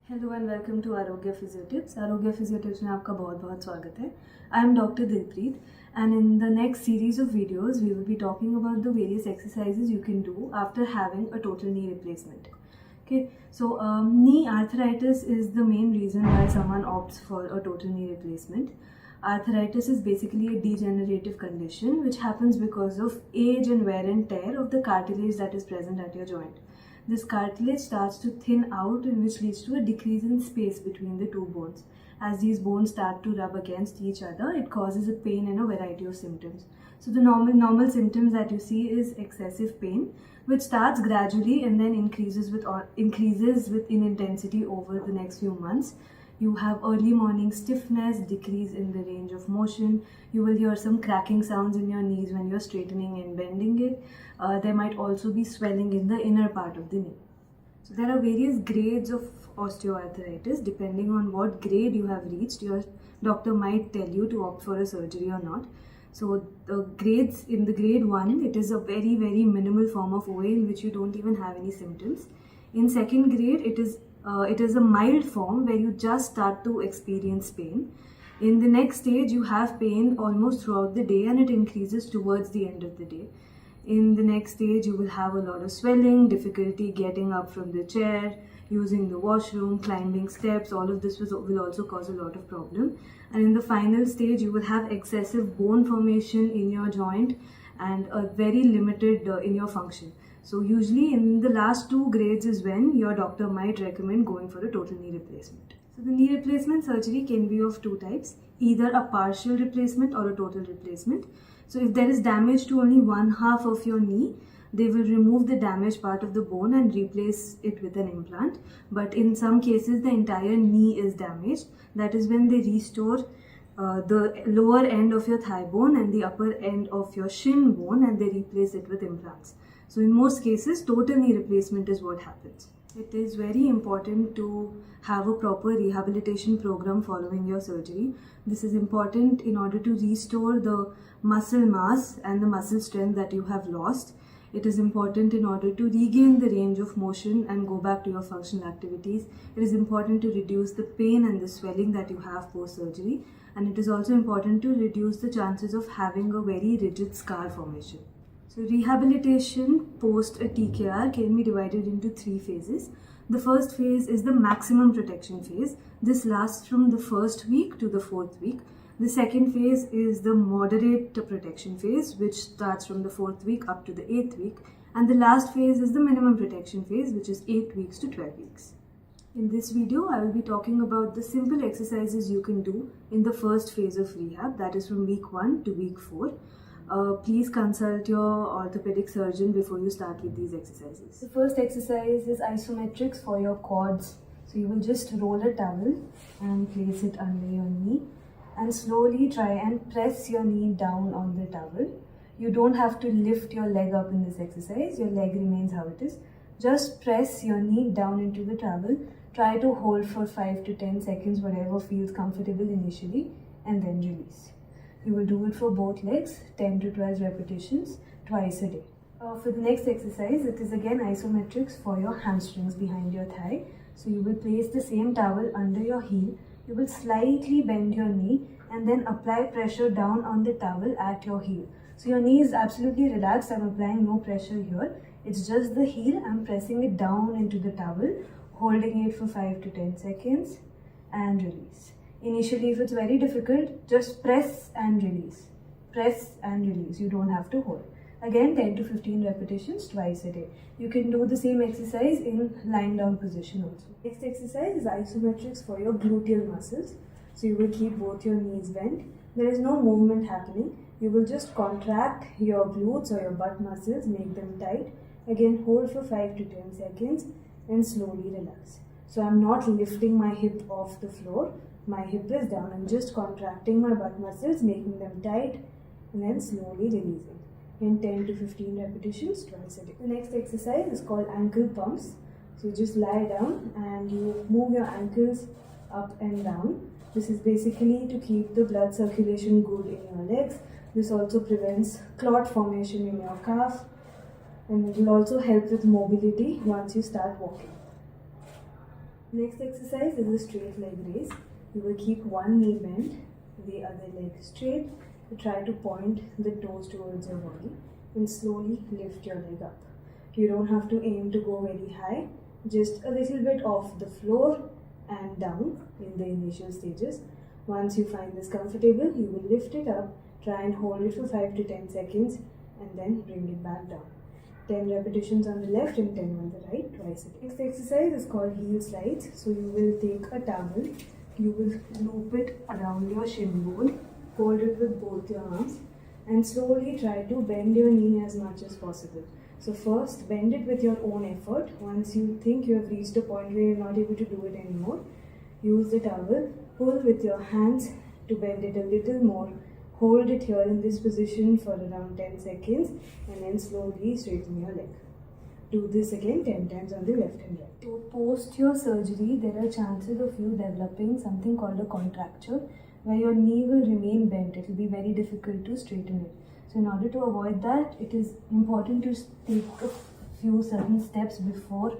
Hello and welcome to Arogya physio tips. Arogya physio tips में आपका बहुत बहुत स्वागत है। I am doctor Dilpreet and in the next series of videos we will be talking about the various exercises you can do after having a total knee replacement. Okay, so knee arthritis is the main reason why someone opts for a total knee replacement. Arthritis is basically a degenerative condition which happens because of age and wear and tear of the cartilage that is present at your joint. This cartilage starts to thin out, and which leads to a decrease in space between the two bones. As these bones start to rub against each other, it causes a pain and a variety of symptoms. So the normal symptoms that you see is excessive pain, which starts gradually and then increases in intensity over the next few months. You have early morning stiffness, decrease in the range of motion. You will hear some cracking sounds in your knees when you're straightening and bending it. There might also be swelling in the inner part of the knee. So there are various grades of osteoarthritis. Depending on what grade you have reached, your doctor might tell you to opt for a surgery or not. So the grades, in the grade 1, it is a very minimal form of OA in which you don't even have any symptoms. In second grade, it is a mild form where you just start to experience pain. In the next stage, you have pain almost throughout the day and it increases towards the end of the day. In the next stage, you will have a lot of swelling, difficulty getting up from the chair, using the washroom, climbing steps. All of this will also cause a lot of problem. And in the final stage, you will have excessive bone formation in your joint and a very limited in your function. So usually in the last 2 grades is when your doctor might recommend going for a total knee replacement. So the knee replacement surgery can be of 2 types, either a partial replacement or a total replacement. So if there is damage to only one half of your knee, they will remove the damaged part of the bone and replace it with an implant. But in some cases, the entire knee is damaged. That is when they restore the lower end of your thigh bone and the upper end of your shin bone, and they replace it with implants. So in most cases, total knee replacement is what happens. It is very important to have a proper rehabilitation program following your surgery. This is important in order to restore the muscle mass and the muscle strength that you have lost. It is important in order to regain the range of motion and go back to your functional activities. It is important to reduce the pain and the swelling that you have post-surgery. And it is also important to reduce the chances of having a very rigid scar formation. So rehabilitation post a TKR can be divided into 3 phases. The first phase is the maximum protection phase. This lasts from the first week to the 4th week. The second phase is the moderate protection phase, which starts from the 4th week up to the 8th week. And the last phase is the minimum protection phase, which is 8 weeks to 12 weeks. In this video, I will be talking about the simple exercises you can do in the first phase of rehab, that is from week 1 to week 4. Please consult your orthopedic surgeon before you start with these exercises. The first exercise is isometrics for your quads. So you will just roll a towel and place it under your knee and slowly try and press your knee down on the towel. You don't have to lift your leg up in this exercise. Your leg remains how it is. Just press your knee down into the towel. Try to hold for 5 to 10 seconds, whatever feels comfortable initially, and then release. You will do it for both legs, 10 to 12 repetitions, twice a day. For the next exercise, it is again isometrics for your hamstrings behind your thigh. So you will place the same towel under your heel. You will slightly bend your knee and then apply pressure down on the towel at your heel. So your knee is absolutely relaxed. I'm applying no pressure here. It's just the heel. I'm pressing it down into the towel, holding it for 5 to 10 seconds and release. Initially, if it's very difficult, just press and release. Press and release. You don't have to hold. Again, 10 to 15 repetitions twice a day. You can do the same exercise in lying down position also. Next exercise is isometrics for your gluteal muscles. So you will keep both your knees bent. There is no movement happening. You will just contract your glutes or your butt muscles, make them tight. Again, hold for 5 to 10 seconds and slowly relax. So I'm not lifting my hip off the floor. My hip is down. I'm just contracting my butt muscles, making them tight, and then slowly releasing. In 10 to 15 repetitions twice a day. The next exercise is called ankle pumps. So you just lie down and you move your ankles up and down. This is basically to keep the blood circulation good in your legs. This also prevents clot formation in your calf, and it will also help with mobility once you start walking. Next exercise is a straight leg raise. You will keep one knee bent, the other leg straight. Try to point the toes towards your body and slowly lift your leg up. You don't have to aim to go very high, just a little bit off the floor and down in the initial stages. Once you find this comfortable, you will lift it up, try and hold it for 5 to 10 seconds and then bring it back down. 10 repetitions on the left and 10 on the right, twice a day. Next exercise is called heel slides. So you will take a towel, you will loop it around your shin bone, hold it with both your arms and slowly try to bend your knee as much as possible. So first bend it with your own effort. Once you think you have reached a point where you're not able to do it anymore, use the towel, pull with your hands to bend it a little more. Hold it here in this position for around 10 seconds and then slowly straighten your leg. Do this again 10 times on the left and right. So post your surgery, there are chances of you developing something called a contracture where your knee will remain bent. It will be very difficult to straighten it. So in order to avoid that, it is important to take a few certain steps before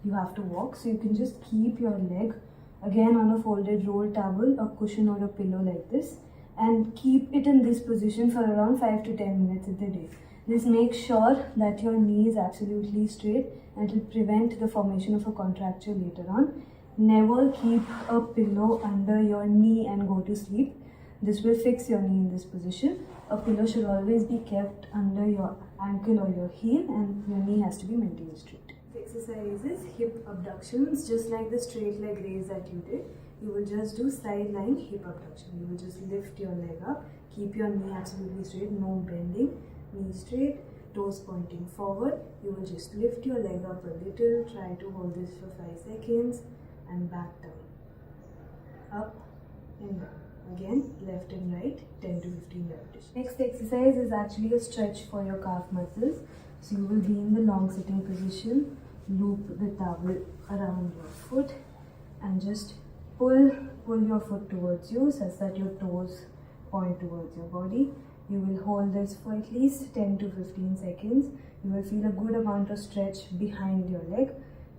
you have to walk. So you can just keep your leg again on a folded roll towel, a cushion or a pillow like this, and keep it in this position for around 5 to 10 minutes in the day. This makes sure that your knee is absolutely straight and it will prevent the formation of a contracture later on. Never keep a pillow under your knee and go to sleep. This will fix your knee in this position. A pillow should always be kept under your ankle or your heel and your knee has to be maintained straight. This exercise is hip abductions, just like the straight leg raise that you did. You will just do side lying hip abduction. You will just lift your leg up, keep your knee absolutely straight, no bending, knee straight, toes pointing forward. You will just lift your leg up a little, try to hold this for 5 seconds and back down, up and down. Again, left and right, 10 to 15 repetitions. Next exercise is actually a stretch for your calf muscles. So you will be in the long sitting position, loop the towel around your foot and just pull your foot towards you such that your toes point towards your body. You will hold this for at least 10 to 15 seconds. You will feel a good amount of stretch behind your leg.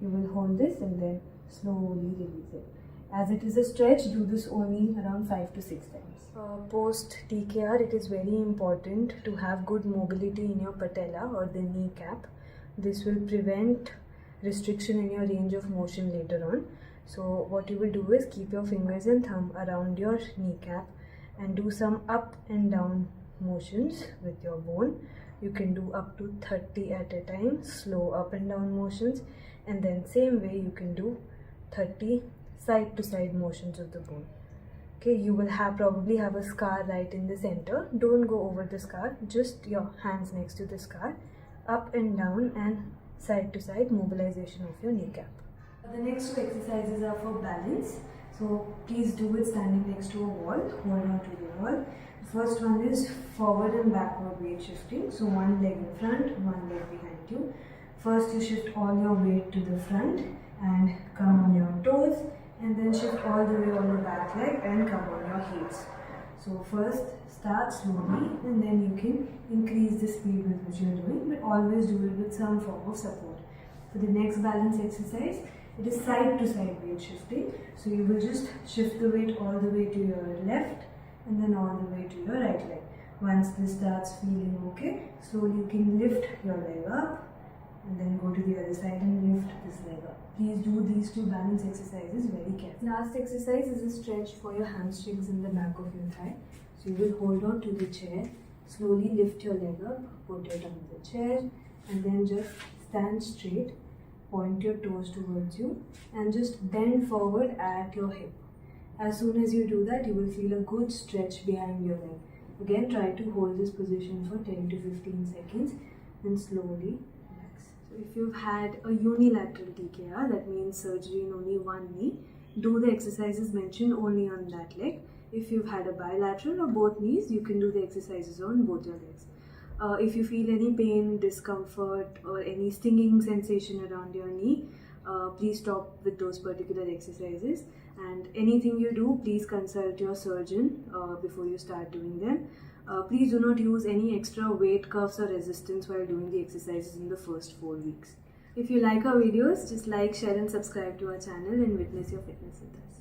You will hold this and then slowly release it. As it is a stretch, do this only around 5 to 6 times. Post TKR, it is very important to have good mobility in your patella or the kneecap. This will prevent restriction in your range of motion later on. So what you will do is keep your fingers and thumb around your kneecap and do some up and down motions with your bone. You can do up to 30 at a time, slow up and down motions, and then same way you can do 30 side to side motions of the bone. Okay, you will probably have a scar right in the center. Don't go over the scar, just your hands next to the scar, up and down and side to side mobilization of your kneecap. The next two exercises are for balance. So please do it standing next to a wall, hold on to the wall. The first one is forward and backward weight shifting. So one leg in front, one leg behind you. First you shift all your weight to the front and come on your toes, and then shift all the way on the back leg and come on your heels. So first start slowly and then you can increase the speed with which you are doing, but always do it with some form of support. For the next balance exercise, it is side to side weight shifting. So you will just shift the weight all the way to your left and then all the way to your right leg. Once this starts feeling okay, slowly you can lift your leg up and then go to the other side and lift this leg up. Please do these two balance exercises very carefully. Last exercise is a stretch for your hamstrings in the back of your thigh. So you will hold on to the chair, slowly lift your leg up, put it on the chair and then just stand straight, point your toes towards you and just bend forward at your hip. As soon as you do that, you will feel a good stretch behind your leg. Again, try to hold this position for 10 to 15 seconds and slowly relax. So if you've had a unilateral TKR, that means surgery in only one knee, do the exercises mentioned only on that leg. If you've had a bilateral or both knees, you can do the exercises on both your legs. If you feel any pain, discomfort or any stinging sensation around your knee, please stop with those particular exercises, and anything you do, please consult your surgeon before you start doing them. Please do not use any extra weight, cuffs or resistance while doing the exercises in the first 4 weeks. If you like our videos, just like, share and subscribe to our channel and witness your fitness with us.